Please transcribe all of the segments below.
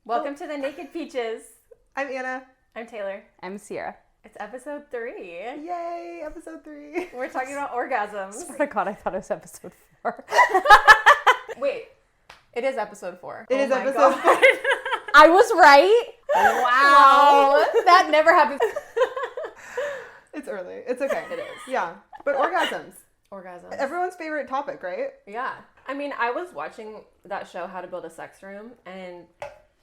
Welcome to the Naked Peaches. I'm Anna. I'm Taylor. I'm Sierra. It's episode 3. Yay, episode 3. We're talking about orgasms. Swear to God, I thought it was episode 4. Wait, it is episode 4. It is episode 4. I was right. Wow. That never happens. It's early. It's okay. It is. Yeah. But orgasms. Orgasms. Everyone's favorite topic, right? Yeah. I mean, I was watching that show, How to Build a Sex Room, and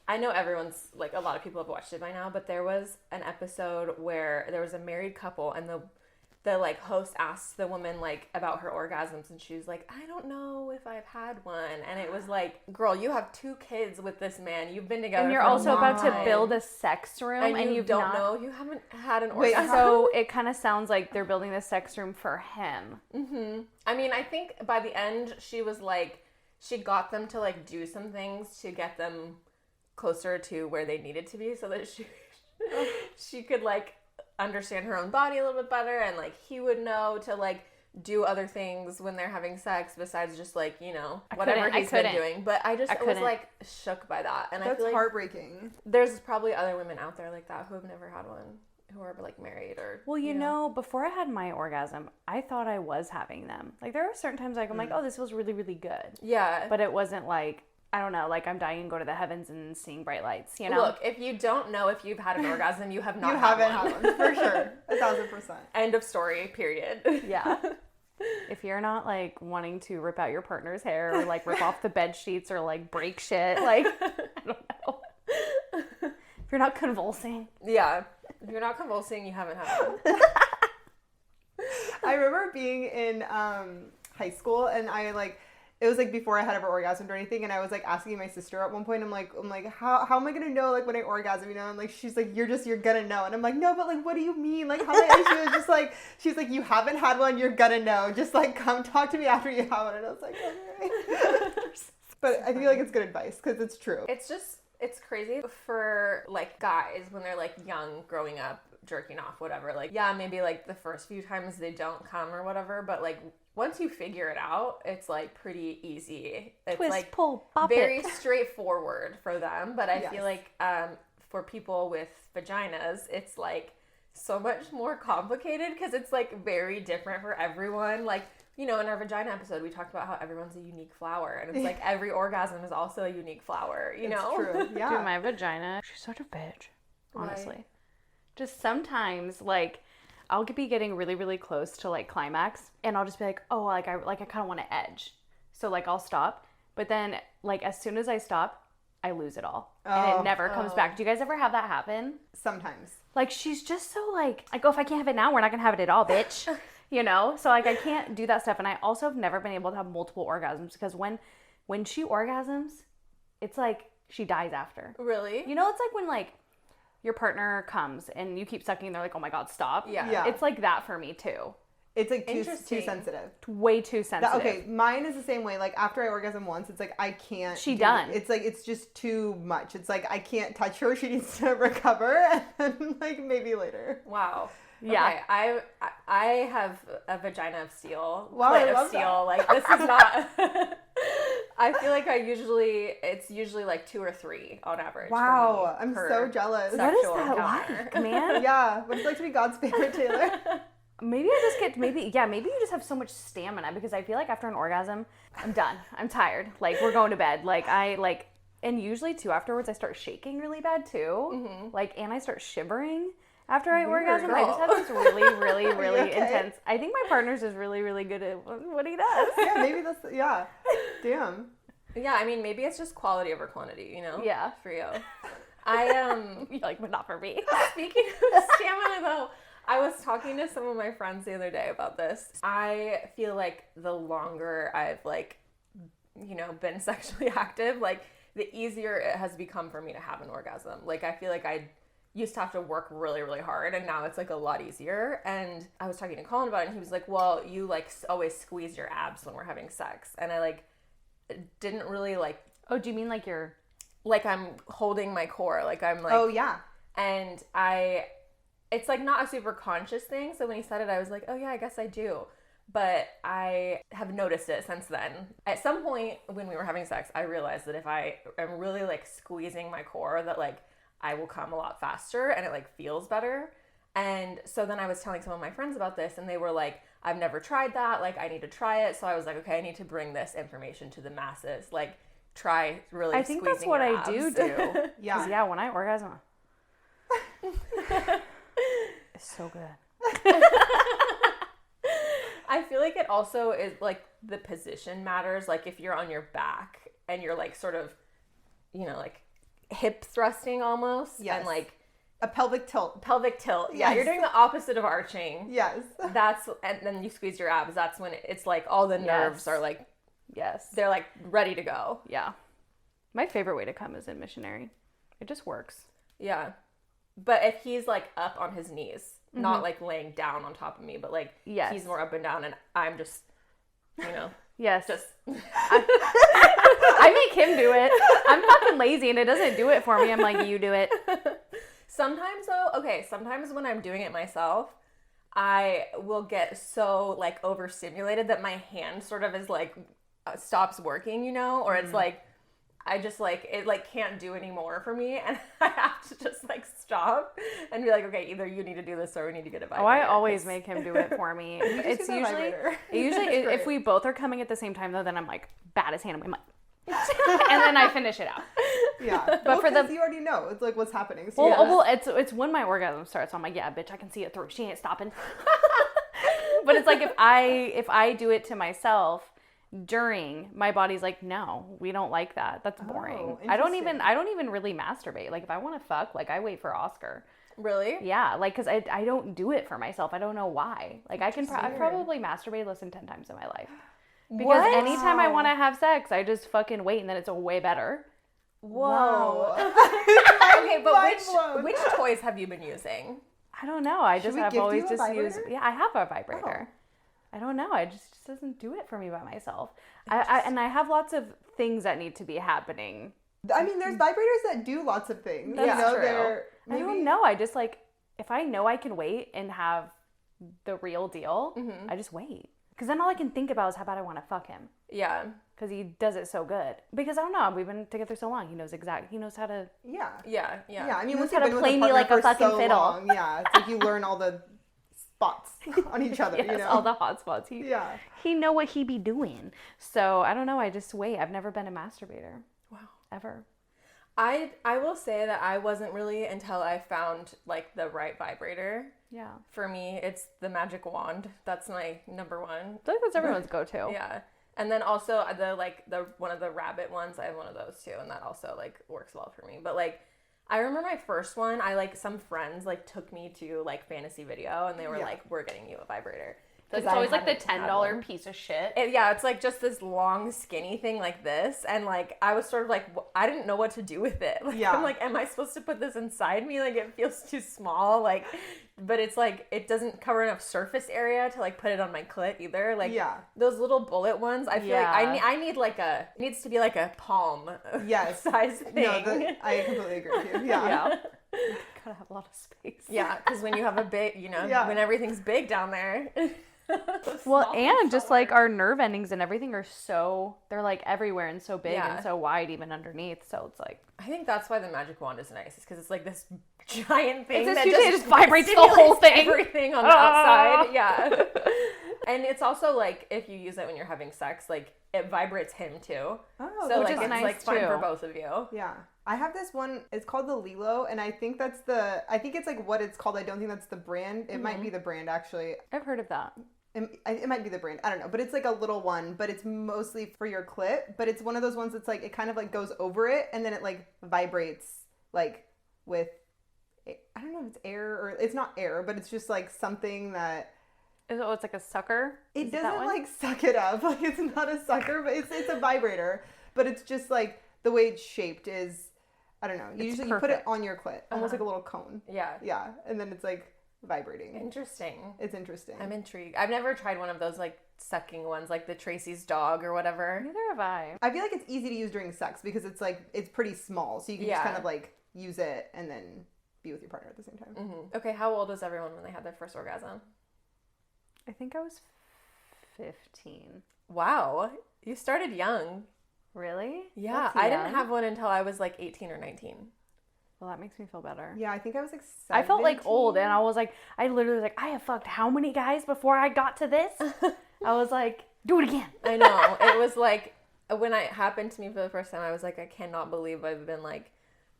I know everyone's, like, a lot of people have watched it by now, but there was an episode where there was a married couple, and the like, host asked the woman, like, about her orgasms, and she was like, I don't know if I've had one. And it was like, girl, you have 2 kids with this man. You've been together And you're for also a long about to time. build a sex room, and you don't not... know, you haven't had an Wait, orgasm. So it kind of sounds like they're building the sex room for him. Mm-hmm. I mean, I think by the end, she was like, she got them to, like, do some things to get them closer to where they needed to be so that she could, like, understand her own body a little bit better, and, like, he would know to, like, do other things when they're having sex besides just, like, you know, whatever he's been doing. But I was, like, shook by that. And That's I feel like heartbreaking. there's probably other women out there like that who have never had one, who are, like, married or... Well, you know, before I had my orgasm, I thought I was having them. Like, there are certain times, like, I'm like, oh, this feels really, really good. Yeah. But it wasn't like... I don't know, like I'm dying and go to the heavens and seeing bright lights, you know? Look, if you don't know if you've had an orgasm, you have not You had haven't one. had one, for sure. 1,000%. End of story, period. Yeah. If you're not, like, wanting to rip out your partner's hair or, like, rip off the bed sheets or, like, break shit, like, I don't know. If you're not convulsing. Yeah. If you're not convulsing, you haven't had one. I remember being in high school, and it was, like, before I had ever orgasmed or anything, and I was, like, asking my sister at one point, I'm like, how am I gonna know, like, when I orgasm, you know? And, like, she's like, you're gonna know. And I'm like, no, but, like, what do you mean? Like, how am I? She was just like, she's like, you haven't had one, you're gonna know. Just, like, come talk to me after you have one. And I was like, okay. But I feel like it's good advice, because it's true. It's crazy for, like, guys when they're, like, young, growing up, jerking off, whatever. Like, yeah, maybe, like, the first few times they don't come or whatever, but, like, once you figure it out, it's, like, pretty easy. It's, Twist, like, pull, pop very it. straightforward for them. But I Yes. feel like for people with vaginas, it's, like, so much more complicated because it's, like, very different for everyone. Like, you know, in our vagina episode, we talked about how everyone's a unique flower. And it's, like, every orgasm is also a unique flower, you know? It's true, yeah. Dude, my vagina, she's such a bitch, honestly. Why? Just sometimes, like, I'll be getting really, really close to, like, climax, and I'll just be like, oh, I kind of want to edge. So, like, I'll stop. But then, like, as soon as I stop, I lose it all. And it never comes back. Do you guys ever have that happen? Sometimes. Like, she's just so, like, I go, if I can't have it now, we're not going to have it at all, bitch. You know? So, like, I can't do that stuff. And I also have never been able to have multiple orgasms because when she orgasms, it's like she dies after. Really? You know, it's like when, like, your partner comes and you keep sucking and they're like, oh my God, stop. Yeah. It's like that for me too. It's, like, too Interesting. sensitive. Way too sensitive. Okay, mine is the same way. Like, after I orgasm once, it's like, I can't. Done. It's like, it's just too much. It's like, I can't touch her. She needs to recover. And then, like, maybe later. Wow. Yeah. Okay, I have a vagina of steel. Wow, clit I of love steel. that. Like, this is not... I feel like it's usually like 2 or 3 on average. Wow, for me I'm per so jealous. What is sexual that encounter. like, man? Yeah, what's it like to be God's favorite, Taylor? Maybe I just get, maybe you just have so much stamina because I feel like after an orgasm, I'm done. I'm tired. Like, we're going to bed. And usually too, afterwards I start shaking really bad too. Mm-hmm. Like, and I start shivering after I orgasm. girl. I just have this really, really, really okay? intense. I think my partner's just really, really good at what he does. Yeah, maybe yeah. Damn. Yeah, I mean, maybe it's just quality over quantity, you know? Yeah. For you. I, You're like, but not for me. speaking of stamina though, I was talking to some of my friends the other day about this. I feel like the longer I've, like, you know, been sexually active, like, the easier it has become for me to have an orgasm. Like, I feel like I used to have to work really, really hard, and now it's, like, a lot easier. And I was talking to Colin about it, and he was like, well, you, like, always squeeze your abs when we're having sex. And I, like, didn't really, like... Oh, do you mean like you're... Like, I'm holding my core. Like, I'm, like... Oh, yeah. And it's, like, not a super conscious thing. So when he said it, I was like, oh, yeah, I guess I do. but I have noticed it since then. At some point when we were having sex, I realized that if I am really like squeezing my core, that like I will come a lot faster and it like feels better. And so then I was telling some of my friends about this and they were like, I've never tried that. Like, I need to try it. So I was like, okay, I need to bring this information to the masses. Like, try really I think that's squeezing what your I do abs. do. Yeah. Yeah, when I orgasm, it's so good. I feel like it also is like the position matters. Like, if you're on your back and you're like sort of, you know, like hip thrusting almost. Yes. And like A pelvic tilt. pelvic tilt. Yeah, Yes. you're doing the opposite of arching. Yes. That's, and then you squeeze your abs. That's when it's like all the nerves Yes. are like, Yes. they're like ready to go. Yeah. My favorite way to come is in missionary. It just works. Yeah. But if he's like up on his knees, not like laying down on top of me, but like Yes. he's more up and down and I'm just, you know, Yes. just I make him do it. I'm fucking lazy and it doesn't do it for me. I'm like, you do it. sometimes though, okay, sometimes when I'm doing it myself, I will get so like overstimulated that my hand sort of is like stops working, you know, or it's like I just like it like can't do anymore for me and I have to just like stop and be like, okay, either you need to do this or we need to get a vibrator. Oh, I always make him do it for me. It's get that usually vibrator. if great. we both are coming at the same time though, then I'm like bad as hand. I'm like, and then I finish it out. Yeah. But for the- 'cause you already know. It's like what's happening. So Well, it's when my orgasm starts. So I'm like, yeah, bitch, I can see it through. She ain't stopping. But it's like if I do it to myself during, my body's like, no, we don't like that. That's boring. I don't even really masturbate. Like if I want to fuck, like I wait for Oscar. Really? Yeah, like because I don't do it for myself. I don't know why. Like I probably masturbated less than 10 times in my life. Because What? anytime I want to have sex, I just fucking wait and then it's way better. Whoa. I'm Okay, but mind blown. which toys have you been using? I don't know. I Should just we have gift always you a just used. vibrator? Yeah, I have a vibrator. I don't know. It just doesn't do it for me by myself. And I have lots of things that need to be happening. I mean, there's vibrators that do lots of things. That's you know, true. they're I don't know. I just like if I know I can wait and have the real deal, I just wait. Because then all I can think about is how bad I want to fuck him. Yeah. Because he does it so good. Because I don't know. We've been together so long. He knows how to. Yeah. Yeah. Yeah. I mean, knows once how you've to been play with a me like partner a for fucking so fiddle. long, yeah, it's like you learn all the spots on each other. Yes, You know. all the hot spots. Yeah. He know what he be doing. So I don't know. I just wait. I've never been a masturbator. Wow. Ever. I will say that I wasn't really until I found like the right vibrator. Yeah. For me, it's the magic wand. That's my number one. I feel like that's everyone's go-to. Yeah. And then also the one of the rabbit ones, I have one of those too, and that also like works well for me. But like I remember my first one, I like some friends like took me to like Fantasy Video and they were like, we're getting you a vibrator. It's I always like the hadn't had $10 one. piece of shit. It's like just this long skinny thing like this, and like I was sort of like I didn't know what to do with it. Like, Yeah. I'm like, am I supposed to put this inside me? Like it feels too small. Like, but it's like it doesn't cover enough surface area to like put it on my clit either. Like those little bullet ones, I feel like I need like it needs to be like a palm size thing. No, I completely agree with you. Yeah. Gotta have a lot of space. Yeah, because when you have a big, when everything's big down there. Well, and just like our nerve endings and everything are they're like everywhere and so big and so wide even underneath. So it's like I think that's why the magic wand is nice, is because it's like this giant thing It's that just, it just vibrates the whole thing. Everything on the outside. Yeah. And it's also like if you use it when you're having sex, like it vibrates him too. Oh, so which like is it's nice like fun too. for both of you. Yeah. I have this one, it's called the Lilo, and I think it's like what it's called. I don't think that's the brand. It might be the brand actually. I've heard of that. It might be the brand. I don't know. But it's like a little one, but it's mostly for your clit. But it's one of those ones that's like, it kind of like goes over it and then it like vibrates like with, I don't know if it's air or, it's not air, but it's just like something that. It's like a sucker? It Is that doesn't one? like suck it up. Like it's not a sucker, but it's a vibrator. But it's just like the way it's shaped is, I don't know. Usually you put it on your clit, almost like a little cone. Yeah. Yeah. And then it's like vibrating. Interesting. It's interesting. I'm intrigued. I've never tried one of those like sucking ones, like the Tracy's dog or whatever. Neither have I. I feel like it's easy to use during sex because it's like, it's pretty small. So you can just kind of like use it and then be with your partner at the same time. Mm-hmm. Okay, how old was everyone when they had their first orgasm? I think I was 15. Wow. You started young. Really? Yeah. That's I young. didn't have one until I was like 18 or 19. Well, that makes me feel better. Yeah, I think I was like 17. I felt like old, and I was like, I literally was like, I have fucked how many guys before I got to this? I was like, do it again. I know. It was like, when it happened to me for the first time, I was like, I cannot believe I've been like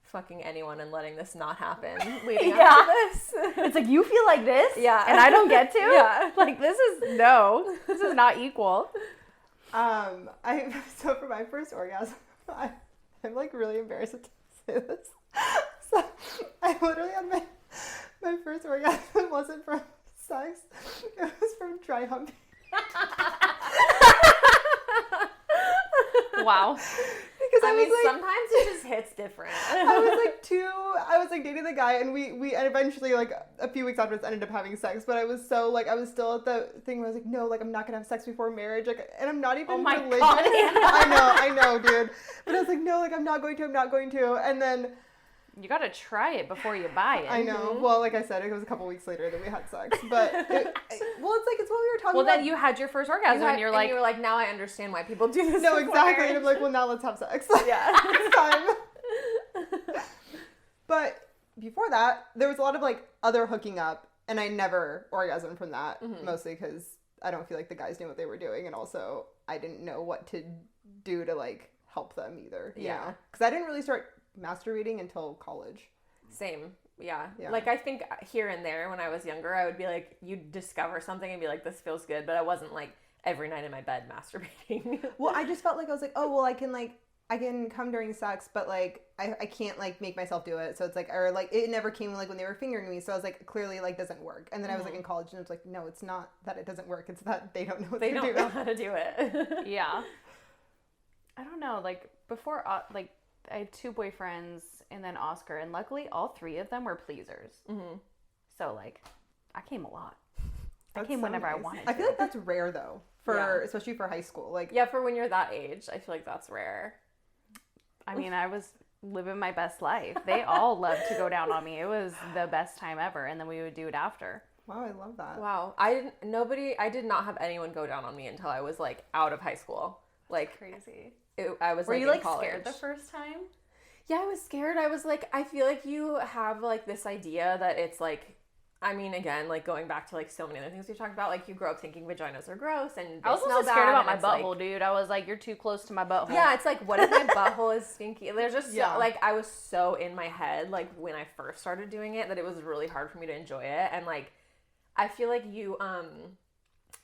fucking anyone and letting this not happen leading up to this. It's like, you feel like this? Yeah. And I don't get to? Yeah. Like, this is not equal. So for my first orgasm, I'm like really embarrassed to say this. So I literally had my first orgasm. It wasn't from sex. It was from dry humping. Wow. Because I mean, was like, sometimes it just hits different. I was like dating the guy, and we and eventually, like a few weeks afterwards, ended up having sex. But I was still at the thing where I was like, no, like I'm not gonna have sex before marriage, like, and I'm not even Oh my religious. God, I know, dude. But I was like, no, like I'm not going to, and then You gotta try it before you buy it. I know. Well, like I said, it was a couple weeks later that we had sex, but it's what we were talking about. Well, then you had your first orgasm, and you were like, now I understand why people do this. no, before exactly. marriage. And I'm like, well, now let's have sex. Yeah. It's time. But before that, there was a lot of like other hooking up, and I never orgasmed from that, mostly because I don't feel like the guys knew what they were doing, and also I didn't know what to do to like help them either. Yeah. Because I didn't really start masturbating until college. Same. Yeah. Yeah. Like, I think here and there when I was younger, I would be like, you'd discover something and be like, this feels good. But I wasn't like every night in my bed masturbating. Well, I just felt like I was like, oh, well, I can come during sex, but like I can't like make myself do it. So it's like, or like it never came like when they were fingering me. So I was like, clearly like doesn't work. And then I was like in college, and it was like, no, it's not that it doesn't work. It's that they don't know what They they're don't doing. know how to do it. yeah. I don't know. Like before, like I had 2 boyfriends and then Oscar, and luckily all 3 of them were pleasers. Mm-hmm. So like, I came a lot. I came whenever I wanted. I feel like that's rare though, Yeah. especially for high school. Like, Yeah, for when you're that age, I feel like that's rare. I mean, I was living my best life. They all loved to go down on me. It was the best time ever, and then we would do it after. wow, I love that. Wow. I did not have anyone go down on me until I was like out of high school. Like, Crazy. I was Were like you in like college. scared the first time? Yeah, I was scared. I was like, I feel like you have like this idea that it's like, I mean, again, like going back to like so many other things we've talked about, like you grow up thinking vaginas are gross and they I was smell also scared bad, about and my it's like- butthole, dude. I was like, you're too close to my butthole. Yeah, it's like, what if my butthole is stinky? There's just Yeah. like, I was so in my head, like when I first started doing it, that it was really hard for me to enjoy it. And like, I feel like you,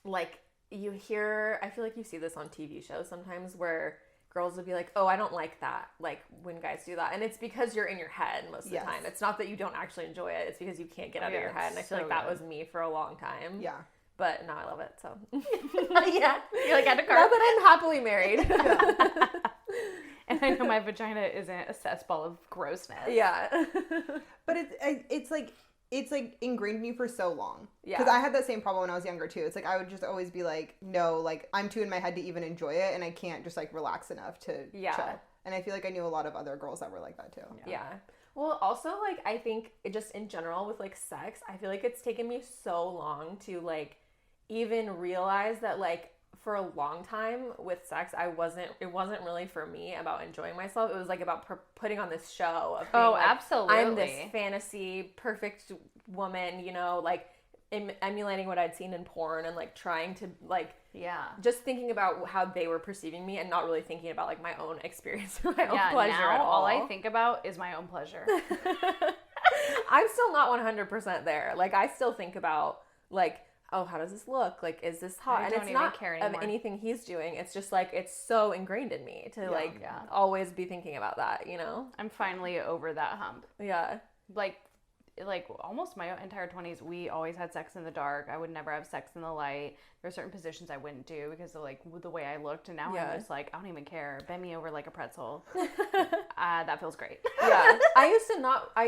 like you hear, I feel like you see this on TV shows sometimes where girls will be like, oh, I don't like that, like when guys do that. And it's because you're in your head most of the Yes. time. It's not that you don't actually enjoy it. It's because you can't get out of Yeah, your head. And I feel so like that good. was me for a long time. Yeah. But now I love it, so. yeah. You're like, at a Now car. that I'm happily married. And I know my vagina isn't a cesspool of grossness. Yeah. But it's like ingrained in me for so long. Yeah. Because I had that same problem when I was younger too. It's like I would just always be like, no, like I'm too in my head to even enjoy it, and I can't just like relax enough to Yeah. chill. And I feel like I knew a lot of other girls that were like that too. Yeah. Well, also, like, I think just in general with, like, sex, I feel like it's taken me so long to, like, even realize that, like, for a long time with sex, it wasn't really for me about enjoying myself. It was, like, about putting on this show of being, Oh, like, absolutely. I'm this fantasy, perfect woman, you know, like, emulating what I'd seen in porn and, like, trying to, like, Yeah. just thinking about how they were perceiving me and not really thinking about, like, my own experience or my own Yeah, pleasure now at all. all I think about is my own pleasure. I'm still not 100% there. Like, I still think about, like, oh, how does this look? Like, is this hot? I And don't it's even not care of anymore. anything he's doing. It's just, like, it's so ingrained in me to, always be thinking about that, you know? I'm finally over that hump. Yeah. Like almost my entire 20s, we always had sex in the dark. I would never have sex in the light. There were certain positions I wouldn't do because of like the way I looked, and now Yeah. I'm just like, I don't even care. Bend me over like a pretzel. That feels great. Yeah. I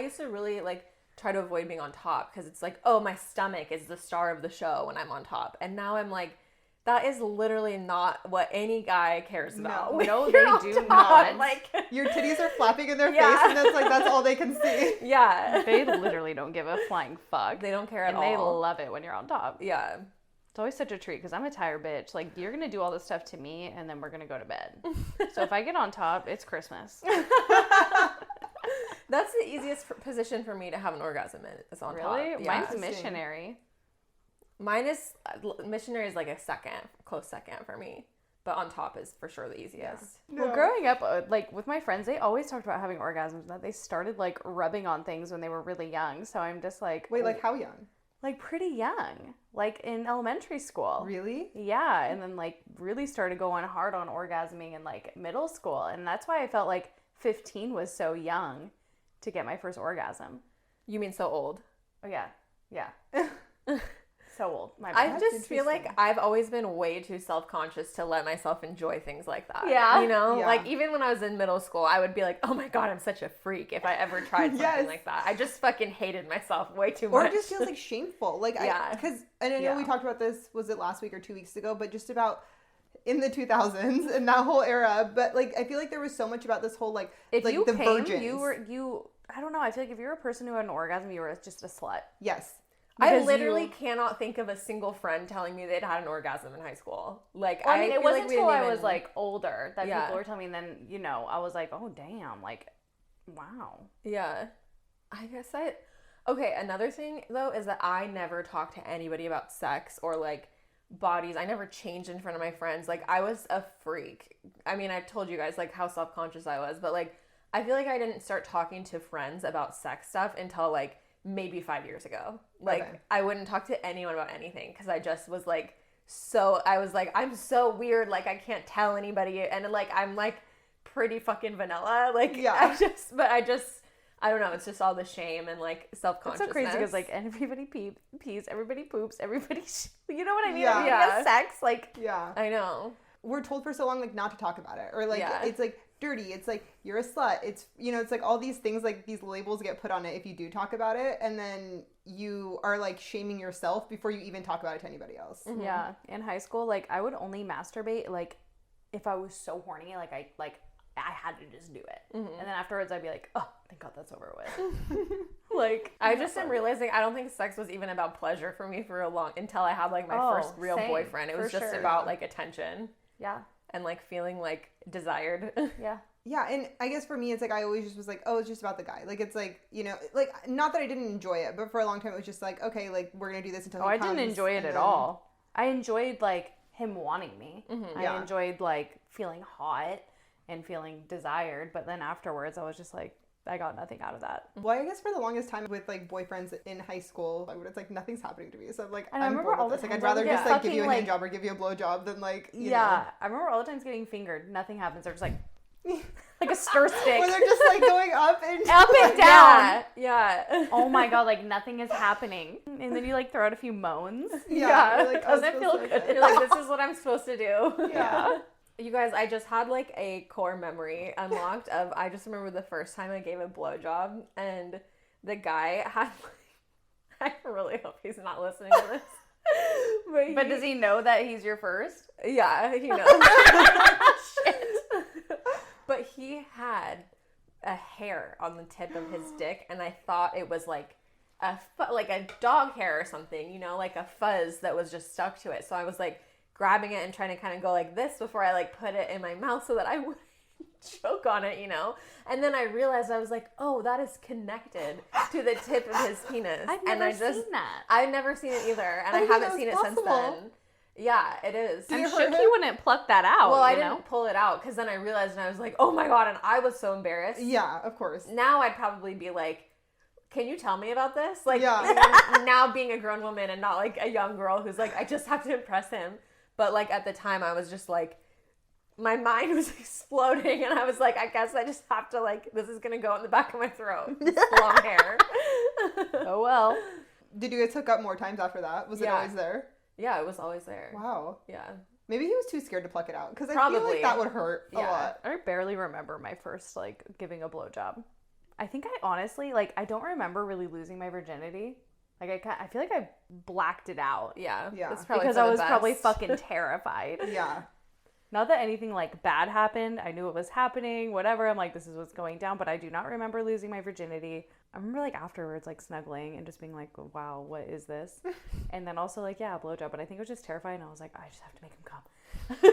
used to really, like, try to avoid being on top because it's like, oh, my stomach is the star of the show when I'm on top. And now I'm like, that is literally not what any guy cares about. No. when No, you're they on do top. not. Like, Your titties are flapping in their Yeah. face, and that's all they can see. yeah. They literally don't give a flying fuck. They don't care at and all. they love it when you're on top. Yeah. It's always such a treat because I'm a tired bitch. Like, you're going to do all this stuff to me, and then we're going to go to bed. So if I get on top, it's Christmas. That's the easiest position for me to have an orgasm in, is on top. Really? Yeah. Mine's missionary. Mine is, missionary is like a close second for me. But on top is for sure the easiest. No. Well, growing up, like, with my friends, they always talked about having orgasms, and that they started, like, rubbing on things when they were really young. So I'm just like... Wait, like how young? Like, pretty young. Like, in elementary school. Really? Yeah, and then, like, really started going hard on orgasming in, like, middle school. And that's why I felt like 15 was so young to get my first orgasm. You mean so old? Oh, yeah. Yeah. So old. My I bad. just feel like I've always been way too self-conscious to let myself enjoy things like that. Yeah. You know? Yeah. Like, even when I was in middle school, I would be like, oh my God, I'm such a freak if I ever tried something Yes. like that. I just fucking hated myself way too Or much. it just feels like shameful. Like, Yeah. because, and I know Yeah. we talked about this, was it last week or 2 weeks ago, but just about in the 2000s and that whole era. But, like, I feel like there was so much about this whole, like, if like you the came, virgins. I don't know, I feel like if you're a person who had an orgasm, you were just a slut. Yes. I Because literally cannot think of a single friend telling me they'd had an orgasm in high school. Like, Well, I mean, it feel wasn't like we until didn't I even- was, like, older that Yeah. people were telling me, and then, you know, I was like, oh, damn, like, wow. Yeah. Okay, another thing, though, is that I never talked to anybody about sex or, like, bodies. I never changed in front of my friends. Like, I was a freak. I mean, I told you guys, like, how self-conscious I was, but, like, I feel like I didn't start talking to friends about sex stuff until, like, maybe 5 years ago. Like, Okay. I wouldn't talk to anyone about anything because I just was, like, I was like, I'm so weird, like, I can't tell anybody, and, like, I'm, like, pretty fucking vanilla. Like, Yeah. I don't know, it's just all the shame and, like, It's self-consciousness. so crazy because, like, everybody pees, everybody poops, everybody you know what I mean? Yeah. Everybody has sex, like, Yeah. I know. We're told for so long, like, not to talk about it. Or, like, Yeah. it's, like, dirty. It's, like, you're a slut. It's, you know, it's, like, all these things, like, these labels get put on it if you do talk about it. And then you are, like, shaming yourself before you even talk about it to anybody else. Mm-hmm. yeah. In high school, like, I would only masturbate, like, if I was so horny, like, I had to just do it. Mm-hmm. And then afterwards, I'd be like, oh, thank God that's over with. Like, I just am realizing I don't think sex was even about pleasure for me for until I had, like, my first real same, boyfriend. It was for just sure. about, like, attention yeah, and, like, feeling, like, desired. yeah. Yeah, and I guess for me, it's like I always just was like, oh, it's just about the guy. Like, it's like, you know, like, not that I didn't enjoy it, but for a long time, it was just like, okay, like, we're going to do this until Oh, he I didn't comes, enjoy it and at then- all. I enjoyed, like, him wanting me. Mm-hmm. I Yeah. enjoyed, like, feeling hot and feeling desired. But then afterwards, I was just like, I got nothing out of that. Well, I guess for the longest time with, like, boyfriends in high school, it's like, nothing's happening to me. So I'm like, And I I'm remember bored all with the this. Like, I'd times I rather would just, get like, give you a fucking, hand job or give you a blow job than, like, you Yeah. I remember all the times getting fingered. Nothing happens. They're just like, like a stir stick. Where they're just, like, going up and Up and down. Yeah. Oh my God, like, nothing is happening. And then you, like, throw out a few moans. Yeah, you're like, oh, Doesn't it's feel supposed good. to- You're like, this is what I'm supposed to do. Yeah. You guys, I just had, like, a core memory unlocked of, I just remember the first time I gave a blowjob, and the guy had, like, I really hope he's not listening to this. But does he know that he's your first? Yeah, he knows. But he had a hair on the tip of his dick, and I thought it was like a dog hair or something, you know, like a fuzz that was just stuck to it. So I was like grabbing it and trying to kind of go like this before I like put it in my mouth so that I would choke on it, you know. And then I realized I was like, oh, that is connected to the tip of his penis. I've and never I just, seen that. I've never seen it either, and I didn't know haven't that seen was it since possible. then. Yeah, it is. I'm you shook hurt he him? wouldn't pluck that out. Well, I you didn't know? pull it out because then I realized and I was like, oh my God, and I was so embarrassed. Yeah, of course. Now I'd probably be like, can you tell me about this? Like, Yeah. now being a grown woman and not like a young girl who's like, I just have to impress him. But like at the time I was just like, my mind was exploding and I was like, I guess I just have to like, this is going to go in the back of my throat. This long hair. Oh, well. Did you guys hook up more times after that? Was it Yeah. always there? Yeah, it was always there. Wow. Yeah. Maybe he was too scared to pluck it out because I feel Probably. like that would hurt a Yeah. lot. I barely remember my first, like, giving a blowjob. I think I honestly, like, I don't remember really losing my virginity. Like, I feel like I blacked it out. Yeah. Yeah. It's probably Because for I the was probably best. fucking terrified. Yeah. Not that anything like bad happened. I knew it was happening, whatever. I'm like, this is what's going down, but I do not remember losing my virginity. I remember like afterwards, like snuggling and just being like, wow, what is this? And then also like, yeah, a blowjob. But I think it was just terrifying. I was like, I just have to make him come.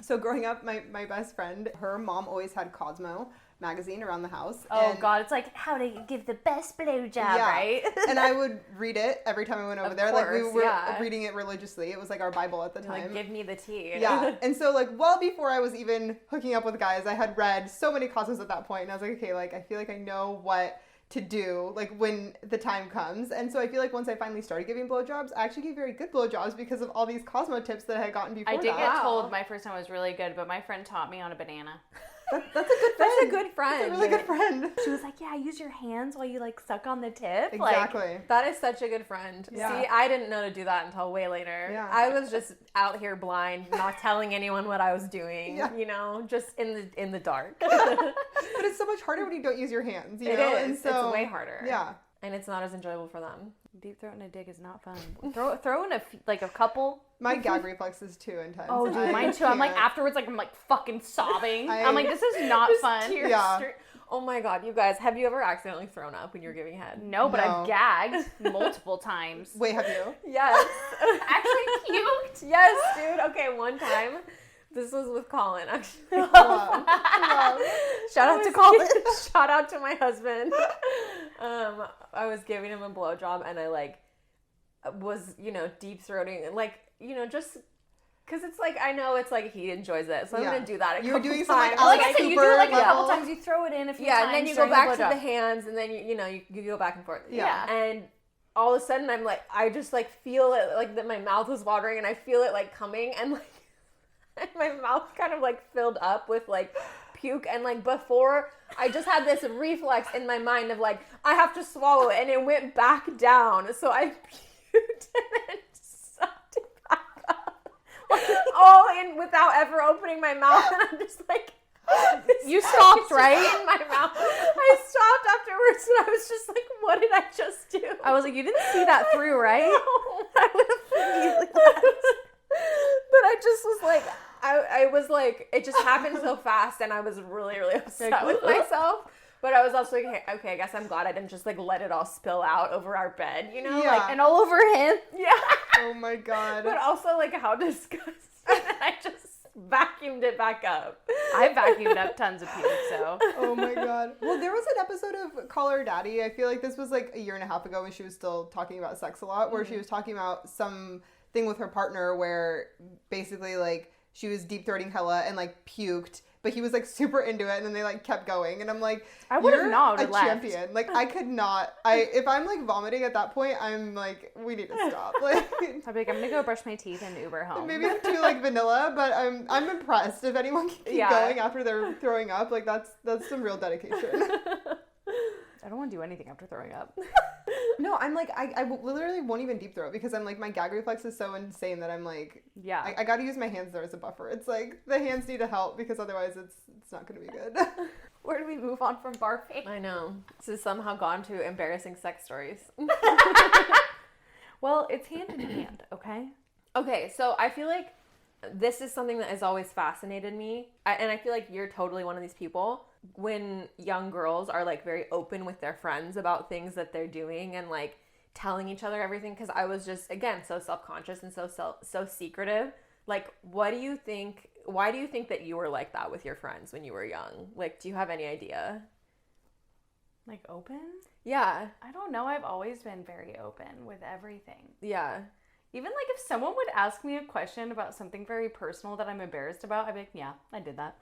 So growing up, my best friend, her mom always had Cosmo magazine around the house. Oh God, it's like how to give the best blowjob, right? And I would read it every time I went over Of there. Like we course, were yeah. reading it religiously. It was like our Bible at the time. Like, give me the tea. Yeah. And so like well before I was even hooking up with guys, I had read so many Cosmos at that point, and I was like, okay, like I feel like I know what to do like when the time comes. And so I feel like once I finally started giving blowjobs, I actually gave very good blowjobs because of all these Cosmo tips that I had gotten before. I did that. get told my first time was really good, but my friend taught me on a banana. That's a good friend. That's a good friend. That's a really good friend. She was like, yeah, use your hands while you like suck on the tip. Exactly. Like, That is such a good friend. Yeah. See, I didn't know to do that until way later. Yeah. I was just out here blind, not telling anyone what I was doing, Yeah. you know, just in the dark. But it's so much harder when you don't use your hands, you It know? is. And so, It's way harder. Yeah. And it's not as enjoyable for them. deep throating a dick is not fun. Throw in a couple. My gag reflex is too intense. Oh, and dude, I mine too. I'm like can't. afterwards, like I'm like fucking sobbing. I- I'm like, this is not Just fun. tears Yeah. straight- Oh my God, you guys, have you ever accidentally thrown up when you're giving head? No, but No. I've gagged multiple times. Wait, have you? Yes. Actually puked. Yes, dude. Okay, one time. This was with Colin, actually. Wow. Wow. Shout out to Colin. Shout out to my husband. I was giving him a blowjob and I was, deep throating, just because it's like, I know it's like he enjoys it. So I'm Yeah. going to do that a You were couple doing times. some, like, Like I Alex said, you do Cooper it like a couple level. times. You throw it in a few Yeah, times. and then you go during back to blowjob. the hands and then, you go back and forth. Yeah. And all of a sudden I'm like, I just like feel it, like that my mouth was watering and I feel it like coming and like, and my mouth kind of like filled up with like puke, and like before I just had this reflex in my mind of like I have to swallow it, and it went back down, so I puked and then sucked it back up, like, all in without ever opening my mouth, and I'm just like You stopped, right? in my mouth. I stopped afterwards and I was just like, what did I just do? I was like, you didn't see that through, right? No, I would have immediately left. But I just was like, I was like, it just happened so fast, and I was really, really upset Like, with myself. But I was also like, okay, I guess I'm glad I didn't just like let it all spill out over our bed, Yeah. Like, And all over him. yeah. Oh my God. But also like how disgusting. I just vacuumed it back up. I vacuumed up tons of puke, so. Oh my God. Well, there was an episode of Call Her Daddy. I feel like this was like a year and a half ago when she was still talking about sex a lot, where she was talking about some thing with her partner where basically like she was deep throating hella and like puked, but he was like super into it, and then they like kept going, and I'm like, I would have you're not a left. champion. Like I could not. If I'm like vomiting at that point, I'm like, we need to stop. Like I'd be like, I'm gonna go brush my teeth and Uber home. maybe I'm too like vanilla, but I'm impressed if anyone can keep Yeah. going after they're throwing up. Like that's some real dedication. I don't want to do anything after throwing up. No, I'm like, I literally won't even deep throat because I'm like, my gag reflex is so insane that I'm like, Yeah. I got to use my hands there as a buffer. It's like the hands need to help because otherwise it's not going to be good. Where do we move on from barfing? I know. This has somehow gone to embarrassing sex stories. Well, it's hand in hand, okay? Okay, so I feel like this is something that has always fascinated me. And I feel like you're totally one of these people. When young girls are like very open with their friends about things that they're doing and like telling each other everything. Because I was just, again, so self-conscious and so secretive. Like, why do you think that you were like that with your friends when you were young? Like, do you have any idea? Like open? Yeah. I don't know. I've always been very open with everything. Yeah. Even like if someone would ask me a question about something very personal that I'm embarrassed about, I'd be like, yeah, I did that.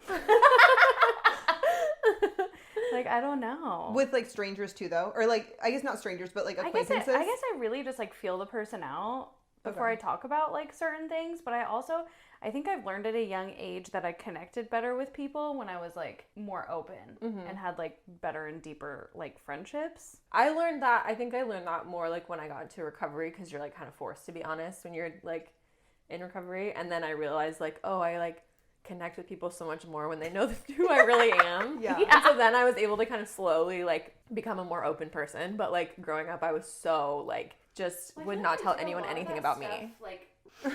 Like, I don't know. With like strangers too, though, or like I guess not strangers, but like I guess acquaintances. I really just like feel the person out before Okay. I talk about like certain things. But I think I've learned at a young age that I connected better with people when I was like more open and had like better and deeper like friendships. I think I learned that more like when I got into recovery, because you're like kind of forced to be honest when you're like in recovery. And then I realized like, oh, I like connect with people so much more when they know who I really am. Yeah. And so then I was able to kind of slowly like become a more open person. But like growing up, I was so like just would not tell anyone anything about me. Like, Yeah.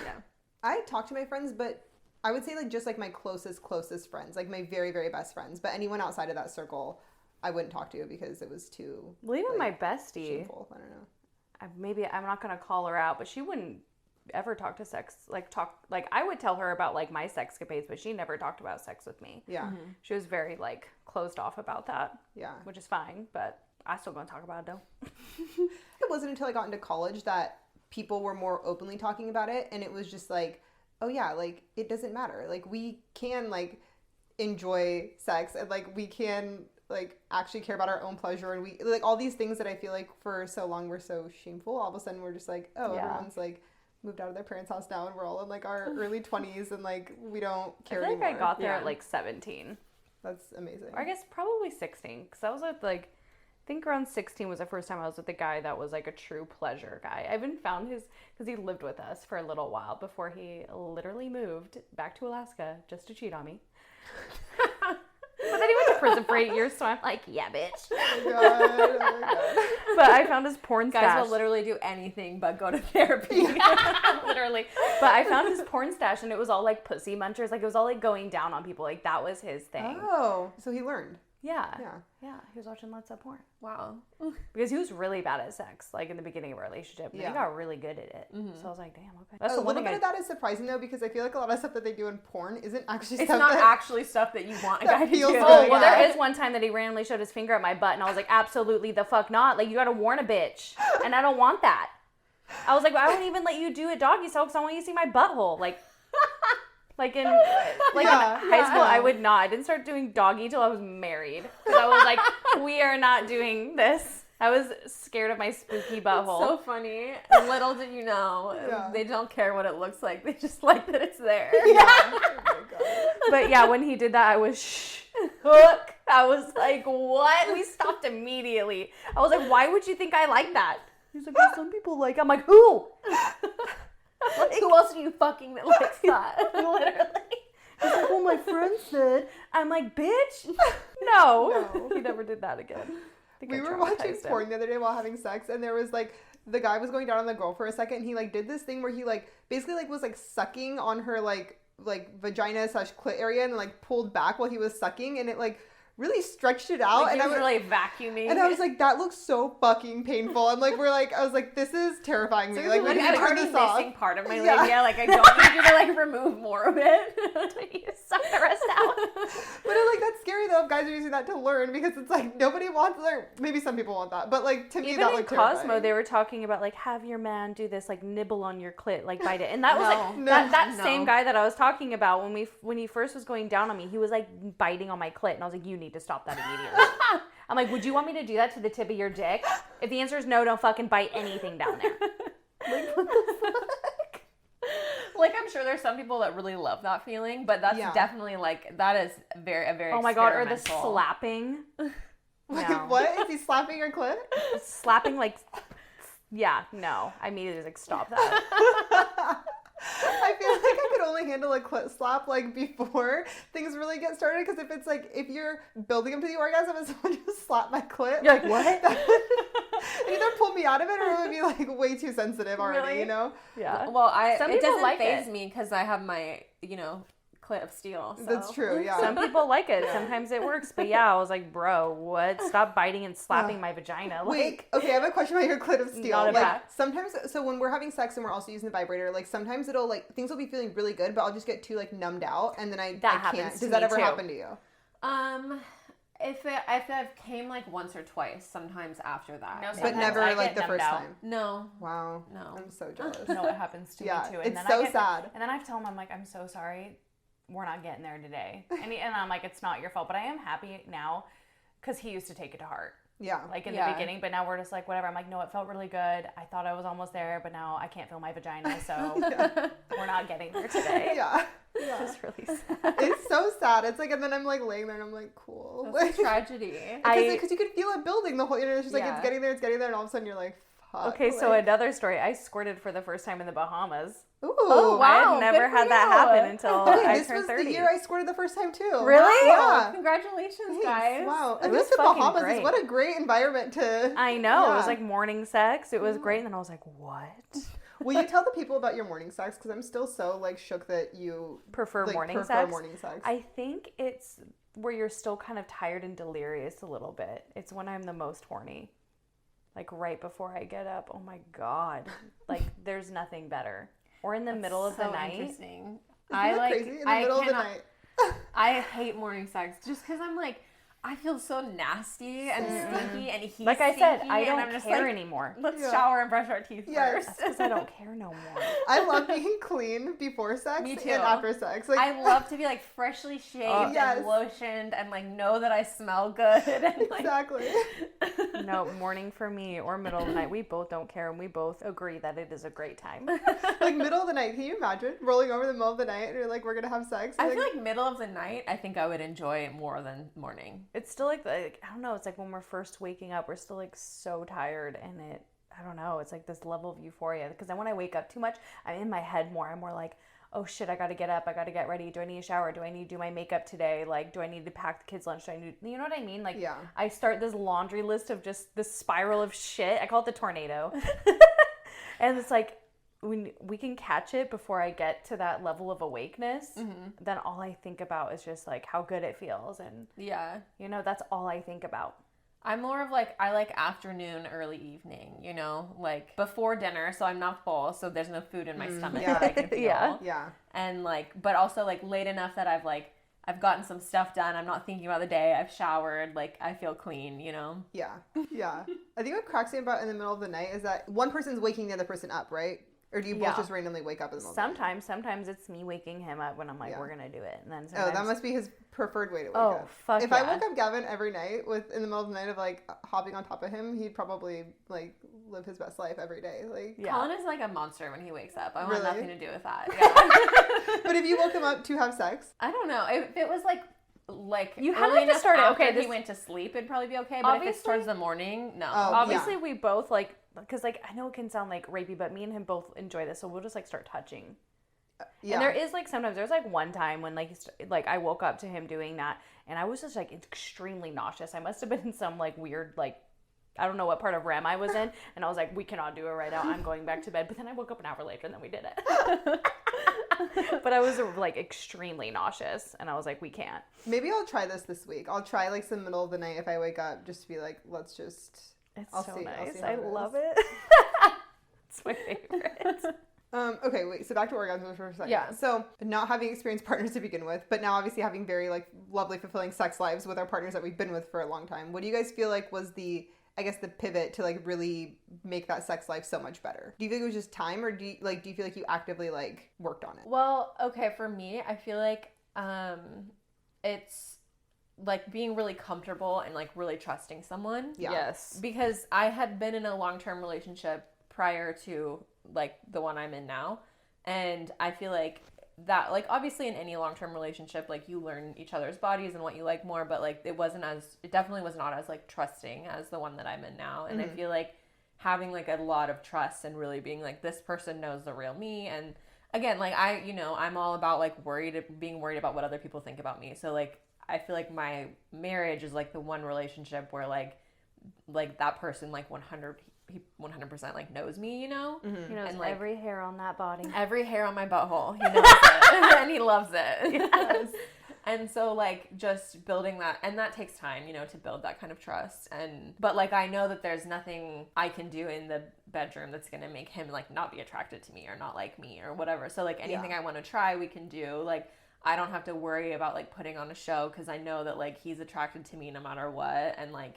I talk to my friends, but I would say like just like my closest friends, like my very, very best friends. But anyone outside of that circle, I wouldn't talk to because it was too. Well, even like, my bestie. Shameful. I don't know. Maybe I'm not gonna call her out, but she wouldn't ever talk to sex. Like I would tell her about like my sexcapades, but she never talked about sex with me. Yeah. She was very like closed off about that. Yeah. Which is fine, but I still gonna talk about it though. It wasn't until I got into college that people were more openly talking about it, and it was just like, oh yeah, like it doesn't matter. Like we can like enjoy sex, and like we can like actually care about our own pleasure, and we like all these things that I feel like for so long were so shameful. All of a sudden we're just like, oh, everyone's like moved out of their parents' house now, and we're all in like our early 20s, and like we don't care I feel anymore. like I got there at like 17. That's amazing. Or I guess probably 16, because I was with like, I think around 16 was the first time I was with a guy that was like a true pleasure guy. I even found his, because he lived with us for a little while before he literally moved back to Alaska just to cheat on me. But then he went to prison for 8 years, so I'm like, yeah, bitch. Oh my god. Oh my god. But I found his porn stash. Guys will literally do anything but go to therapy. Literally. But I found his porn stash, and it was all like pussy munchers. Like it was all like going down on people. Like that was his thing. Oh, so he learned. Yeah. Yeah. Yeah. He was watching lots of porn. Wow. Because he was really bad at sex, like in the beginning of our relationship. And Yeah. he got really good at it. So I was like, damn, okay. A little bit of that is surprising though, because I feel like a lot of stuff that they do in porn isn't actually It's stuff not that actually stuff that you want a that guy to feels do. good. Oh, well, Yeah. there is one time that he randomly showed his finger at my butt, and I was like, absolutely the fuck not. Like, you gotta warn a bitch. And I don't want that. I was like, well, I wouldn't even let you do it doggy style because I want you to see my butthole. Like in high school, I would not. I didn't start doing doggy till I was married. Because I was like, we are not doing this. I was scared of my spooky butthole. So funny. Little did you know, they don't care what it looks like. They just like that it's there. Yeah. Oh my god. But yeah, when he did that, I was shook. I was like, what? We stopped immediately. I was like, why would you think I like that? He's like, well, some people like it. I'm like, who? Like, who else are you fucking that likes that? Literally. He's like, well, my friend said. I'm like, bitch. No. He never did that again. We were watching porn the other day while having sex, and there was like the guy was going down on the girl for a second, and he like did this thing where he like basically like was like sucking on her like vagina / clit area, and like pulled back while he was sucking, and it like really stretched it out. Like, and he I was was really vacuuming. and I was like, that looks so fucking painful. I'm like, I was like, this is terrifying me. Like, we like, need I'm to turn already this off. missing part of my Yeah. labia. Like, I don't need you to like remove more of it. You suck the rest out. But like that's scary though if guys are using that to learn, because it's like nobody wants, or maybe some people want that, but like to me Even that in looked Cosmo, terrifying. they were talking about like have your man do this, like nibble on your clit, like bite it, and that was No. like No. that No. same guy that I was talking about when he first was going down on me, he was like biting on my clit, and I was like, you need to stop that immediately. I'm like, would you want me to do that to the tip of your dick? If the answer is no, don't fucking bite anything down there. Like, what the fuck? Like, I'm sure there's some people that really love that feeling, but that's definitely like, that is a very Oh my god, or the experimental. slapping. Like, No. what? Is he slapping your clit? Slapping like, yeah, no. I immediately was like, stop that. I feel like I could only handle a clit slap like before things really get started, because if it's like, if you're building up to the orgasm and someone just slap my clit, You're like, what? It either pull me out of it, or it would be like way too sensitive already, Really? you know? Yeah. Well, Some it people doesn't like faze it. me because I have my, clit of steel. So. That's true, yeah. Some people like it. Sometimes it works. But yeah, I was like, bro, what? Stop biting and slapping my vagina. Like, Wait, okay, I have a question about your clit of steel. Not a Like, bad- sometimes, so when we're having sex and we're also using the vibrator, like sometimes it'll like, things will be feeling really good, but I'll just get too like numbed out, and then I happens can't. to Does that me ever too. happen to you? If I've came like once or twice, sometimes after that. No, But Sometimes never I like get the numbed first out. time. No. Wow. No. I'm so jealous. no, it happens to Yeah, me too. And it's then so I get, sad. And then I tell him, I'm like, I'm so sorry. We're not getting there today. And I'm like, it's not your fault. But I am happy now because he used to take it to heart. Yeah. Like in the Yeah. beginning, but now we're just like, whatever. I'm like, no, it felt really good. I thought I was almost there, but now I can't feel my vagina, so we're not getting there today. Yeah. It's Yeah. just really sad. It's so sad. It's like, and then I'm like laying there and I'm like, cool. That's a tragedy. Because you could feel it building the whole, it's just like, Yeah. it's getting there, and all of a sudden you're like, fuck. Okay, so like, another story. I squirted for the first time in the Bahamas. ooh. Oh, I wow. had never good for had that you. happen until Okay, I this turned was 30. the year I squirted the first time too. Really? Yeah. Congratulations, Thanks. guys. Wow. It And was this the fucking Bahamas great. is what a great environment to. I know. It was Yeah. like morning sex. It was great. And then I was like, what? Will you tell the people about your morning sex? Because I'm still so like shook that you prefer like, morning prefer sex. morning sex. I think it's where you're still kind of tired and delirious a little bit. It's when I'm the most horny. Like right before I get up. Oh my God. Like there's nothing better. Or in the middle of the night. Interesting. Isn't that crazy? In the middle of the night. I hate morning sex just because I'm like, I feel so nasty and stinky and he's like I said, stinky, I don't and I'm just care like, anymore. Let's shower and brush our teeth Yes. first. Because I don't care no more. I love being clean before sex Me too. and after sex. Like, I love to be like freshly shaved Yes. and lotioned and like know that I smell good. And, like, exactly. No, morning for me or middle of the night. We both don't care and we both agree that it is a great time. Like middle of the night. Can you imagine rolling over the middle of the night and you're like, we're gonna have sex? I feel like middle of the night, I think I would enjoy it more than morning. It's still like I don't know, it's like when we're first waking up, we're still like so tired and I don't know, it's like this level of euphoria. Because then when I wake up too much, I'm in my head more. I'm more like, oh shit, I gotta get up, I gotta get ready. Do I need a shower? Do I need to do my makeup today? Like, do I need to pack the kids' lunch? Do I need, you know what I mean? Like, yeah. I start this laundry list of just this spiral of shit. I call it the tornado. And it's like, when we can catch it before I get to that level of awakeness, then all I think about is just like how good it feels. And, Yeah. you know, that's all I think about. I'm more of like, I like afternoon, early evening, you know, like before dinner, so I'm not full, so there's no food in my stomach yeah. that I can feel. Yeah. And like, but also like late enough that I've gotten some stuff done, I'm not thinking about the day, I've showered, like I feel clean, you know? Yeah. Yeah. I think what cracks me about in the middle of the night is that one person's waking the other person up, right? Or do you both just randomly wake up in the middle of the night? Sometimes it's me waking him up when I'm like, we're gonna do it. And then Oh, sometimes... that must be his preferred way to wake Oh, up. fuck If I yeah. woke up Gavin every night in the middle of the night of like hopping on top of him, he'd probably like live his best life every day. Like, Yeah. Colin is like a monster when he wakes up. I want Really? nothing to do with that. Yeah. but if you woke him up to have sex, I don't know. If it was like You have early like to enough start it. after Okay, he went to sleep, it'd probably be okay. But if it's Obviously- towards the morning, no. Oh, obviously we both like, because like I know it can sound like rapey, but me and him both enjoy this, so we'll just like start touching. yeah. And there is like sometimes there's like one time when like I woke up to him doing that, and I was just like extremely nauseous. I must have been in some like weird like, I don't know what part of REM I was in, and I was like, we cannot do it right now. I'm going back to bed. But then I woke up an hour later, and then we did it. But I was like extremely nauseous, and I was like, we can't. Maybe I'll try this week. I'll try like some middle of the night if I wake up, just to be like, let's just. It's I'll so see. I'll nice. see how I it is. love it. It's my favorite. Okay, wait. So back to orgasms for a second. Yeah. So not having experienced partners to begin with, but now obviously having very like lovely, fulfilling sex lives with our partners that we've been with for a long time. What do you guys feel like was the pivot to like really make that sex life so much better? Do you think it was just time, or do you feel like you actively like worked on it? Well, okay, for me, I feel like it's like being really comfortable and like really trusting someone. Yeah. Yes. Because I had been in a long-term relationship prior to like the one I'm in now, and I feel like that, like, obviously in any long-term relationship, like, you learn each other's bodies and what you like more, but like it definitely was not as like trusting as the one that I'm in now. And I feel like having like a lot of trust and really being like, this person knows the real me. And again, like, I'm all about like being worried about what other people think about me. So like I feel like my marriage is like the one relationship where like that person like 100% like knows me, you know? He knows And, like, every hair on that body. Every hair on my butthole, he knows it, and he loves it. Yes. And so like just building that, and that takes time, you know, to build that kind of trust. But like I know that there's nothing I can do in the bedroom that's gonna make him like not be attracted to me or not like me or whatever. So like anything I want to try, we can do. Like I don't have to worry about like putting on a show, because I know that like he's attracted to me no matter what. And like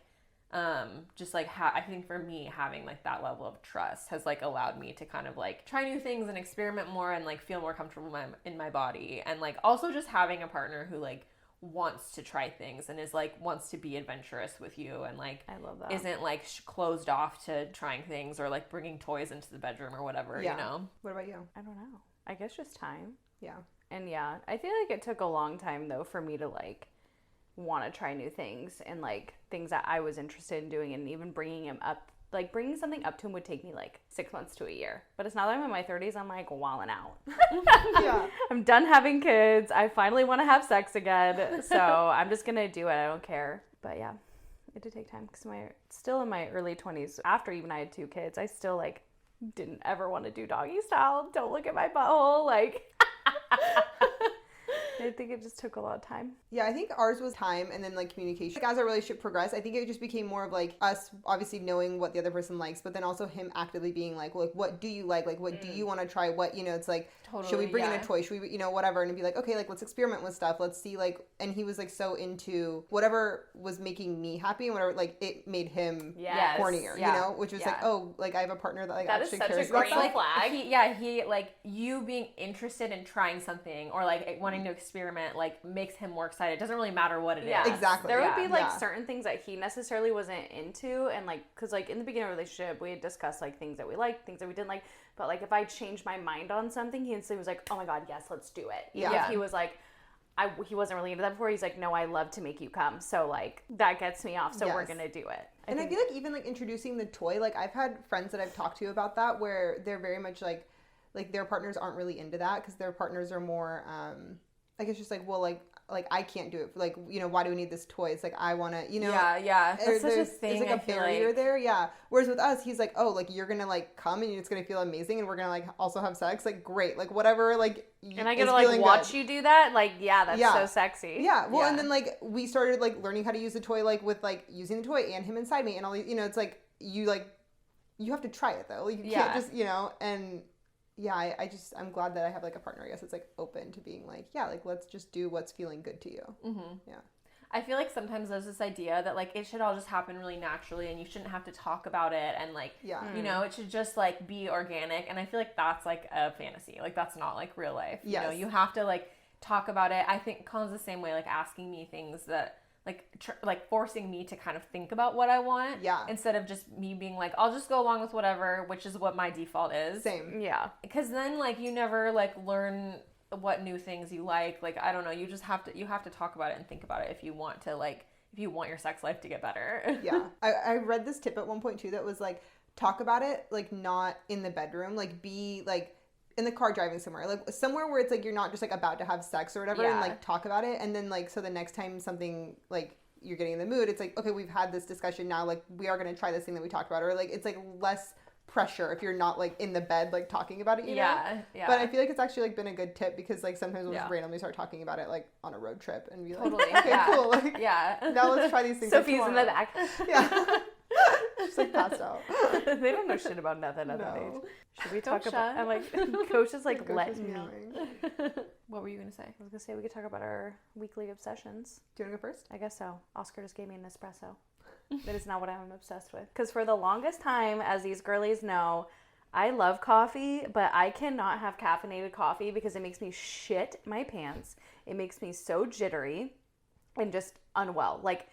just like I think for me, having like that level of trust has like allowed me to kind of like try new things and experiment more and like feel more comfortable in my body. And like also just having a partner who like wants to try things and is like wants to be adventurous with you, and like I love that. isn't like closed off to trying things or like bringing toys into the bedroom or whatever. You know. What about you? I don't know. I guess just time. Yeah. And yeah, I feel like it took a long time though for me to like want to try new things and like things that I was interested in doing, and even bringing him up, like bringing something up to him would take me like 6 months to a year. But it's now that I'm in my 30s, I'm like wilding out. Yeah. I'm done having kids. I finally want to have sex again. So I'm just going to do it. I don't care. But yeah, it did take time, because still in my early 20s, after even I had 2 kids, I still like didn't ever want to do doggy style. Don't look at my butthole. Like, I think it just took a lot of time. Yeah, I think ours was time and then like communication. Like as our relationship progressed, I think it just became more of like us obviously knowing what the other person likes, but then also him actively being like, well, like what do you like? Like what do you want to try? What, you know, it's like, Totally, should we bring in a toy? Should we, you know, whatever, and be like, okay, like let's experiment with stuff. Let's see, like, and he was like so into whatever was making me happy and whatever, like it made him Yes. hornier, Yeah. you know, which was Yeah. like, oh, like I have a partner that like That is actually such a cares great about stuff. flag. He like you being interested in trying something or like wanting to experiment like makes him more excited. It doesn't really matter what it is. Yeah. Exactly. There would Yeah. be like Yeah. certain things that he necessarily wasn't into, and like, cause like in the beginning of the relationship, we had discussed like things that we liked, things that we didn't like. But like if I changed my mind on something, he instantly was like, "Oh my god, yes, let's do it." Even Yeah. if he was like, he wasn't really into that before. He's like, "No, I love to make you come." So like that gets me off. So we're Yes. gonna do it. And I feel like even like introducing the toy, like I've had friends that I've talked to about that where they're very much like their partners aren't really into that because their partners are more like it's just like, well, like I can't do it. Like, you know, why do we need this toy? It's like I want to, you know. Yeah. That's such a thing. There's like a barrier there, yeah. Whereas with us, he's like, oh, like you're gonna like come and it's gonna feel amazing, and we're gonna like also have sex, like great, like whatever, like. And I get to like watch you do that. Like, yeah, that's so sexy. Yeah. Well, Yeah. and then like we started like learning how to use the toy, like with like using the toy and him inside me and all these, you know, it's like you have to try it though. Like you can't just, you know, and. Yeah, I'm glad that I have like a partner, I guess, it's like open to being like, yeah, like let's just do what's feeling good to you. Mm-hmm. Yeah. I feel like sometimes there's this idea that like it should all just happen really naturally and you shouldn't have to talk about it and like, you know, it should just like be organic. And I feel like that's like a fantasy. Like that's not like real life. Yes. You know, you have to like talk about it. I think Colin's the same way, like asking me things that like forcing me to kind of think about what I want. Yeah. Instead of just me being like, I'll just go along with whatever, which is what my default is. Same. Yeah. Because then like you never like learn what new things you like. Like I don't know, you have to talk about it and think about it if you want your sex life to get better. Yeah. I read this tip at one point too that was like talk about it like not in the bedroom, like be like in the car driving somewhere, like somewhere where it's like you're not just like about to have sex or whatever, and like talk about it, and then like so the next time something like you're getting in the mood, it's like, okay, we've had this discussion now, like we are going to try this thing that we talked about, or like it's like less pressure if you're not like in the bed like talking about it, you know? Yeah. But I feel like it's actually like been a good tip because like sometimes we'll just randomly start talking about it like on a road trip and be like, okay, cool, like now let's try these things. Sophie's in the back. Yeah. Just like passed out. They don't know shit about nothing at that age. Should we talk Coach about? I'm like, Coach is like Coach is letting me. meowing. What were you gonna say? I was gonna say we could talk about our weekly obsessions. Do you want to go first? I guess so. Oscar just gave me an espresso. That is not what I'm obsessed with. Because for the longest time, as these girlies know, I love coffee, but I cannot have caffeinated coffee because it makes me shit my pants. It makes me so jittery and just unwell. Like,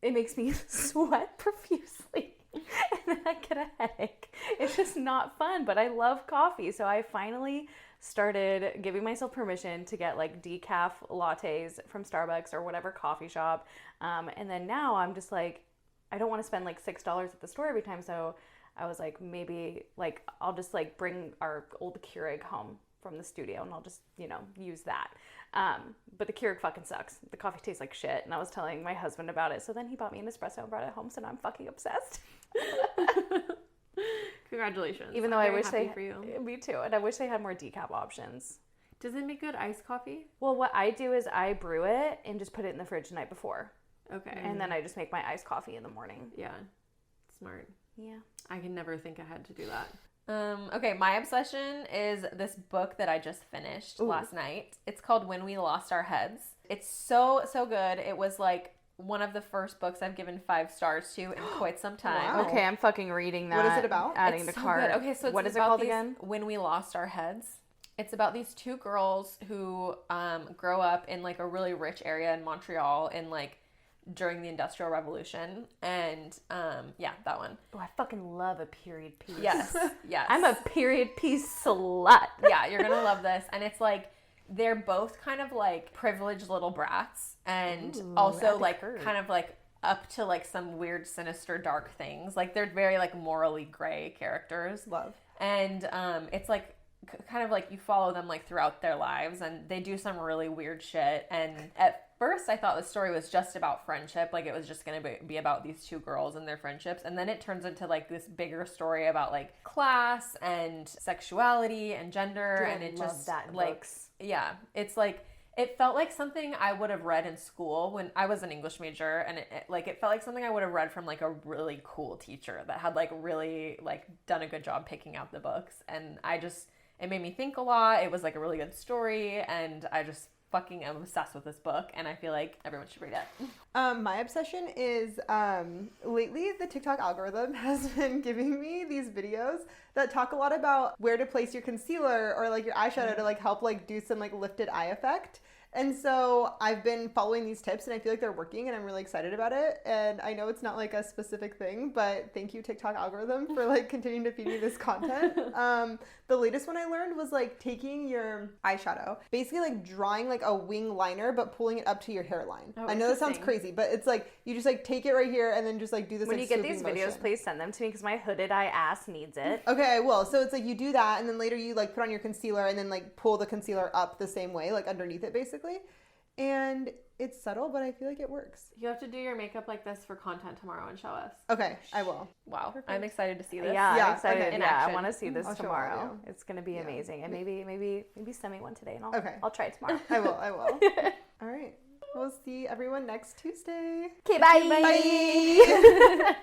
it makes me sweat profusely. And then I get a headache. It's just not fun, but I love coffee. So I finally started giving myself permission to get like decaf lattes from Starbucks or whatever coffee shop. And then now I'm just like, I don't want to spend like $6 at the store every time. So I was like, maybe like I'll just like bring our old Keurig home from the studio and I'll just, you know, use that. But the Keurig fucking sucks. The coffee tastes like shit. And I was telling my husband about it. So then he bought me an espresso and brought it home. So now I'm fucking obsessed. Congratulations. Even though I'm I very wish happy they, for you. me too. And I wish they had more decaf options. Does it make good iced coffee? Well, what I do is I brew it and just put it in the fridge the night before. Okay. And then I just make my iced coffee in the morning. Yeah. Smart. Yeah. I can never think I had to do that. Okay, my obsession is this book that I just finished last night. It's called When We Lost Our Heads. It's so good. It was like one of the first books I've given 5 stars to in quite some time. Wow. Okay, I'm fucking reading that. What is it about? Adding It's to so cart. good. Okay, so it's what is it about called these- again? When We Lost Our Heads. It's about these 2 girls who grow up in like a really rich area in Montreal in like during the Industrial Revolution, and yeah, that one. Oh, I fucking love a period piece. Yes. I'm a period piece slut. Yeah, you're gonna love this. And it's like they're both kind of like privileged little brats, and also like kind of like up to like some weird, sinister, dark things. Like they're very like morally gray characters. Love. And it's like kind of like you follow them like throughout their lives, and they do some really weird shit. And at first I thought the story was just about friendship, like it was just going to be about these two girls and their friendships, and then it turns into like this bigger story about like class and sexuality and gender. Dude, and it love just that in like books. yeah, it's like it felt like something I would have read in school when I was an English major, and it felt like something I would have read from like a really cool teacher that had like really like done a good job picking out the books. And it made me think a lot. It was like a really good story, and I just fucking am obsessed with this book, and I feel like everyone should read it. My obsession is lately the TikTok algorithm has been giving me these videos that talk a lot about where to place your concealer or like your eyeshadow to like help like do some like lifted eye effect. And so I've been following these tips, and I feel like they're working, and I'm really excited about it. And I know it's not like a specific thing, but thank you, TikTok algorithm, for like continuing to feed me this content. The latest one I learned was like taking your eyeshadow, basically like drawing like a wing liner, but pulling it up to your hairline. Oh, I know that sounds interesting. crazy, but it's like you just like take it right here and then just like do this. When like, you get swooping these videos, motion. please send them to me because my hooded eye ass needs it. Okay, I will. So it's like you do that, and then later you like put on your concealer, and then like pull the concealer up the same way, like underneath it basically. And it's subtle, but I feel like it works. You have to do your makeup like this for content tomorrow and show us. Okay, I will. Wow, I'm excited to see this. Yeah, Yeah, I'm excited. okay. In Yeah, I action. want to see this I'll show all tomorrow. of you. It's gonna be Yeah. amazing, and maybe send me one today, and Okay. I'll try it tomorrow. I will. All right. We'll see everyone next Tuesday. Okay, bye. Bye.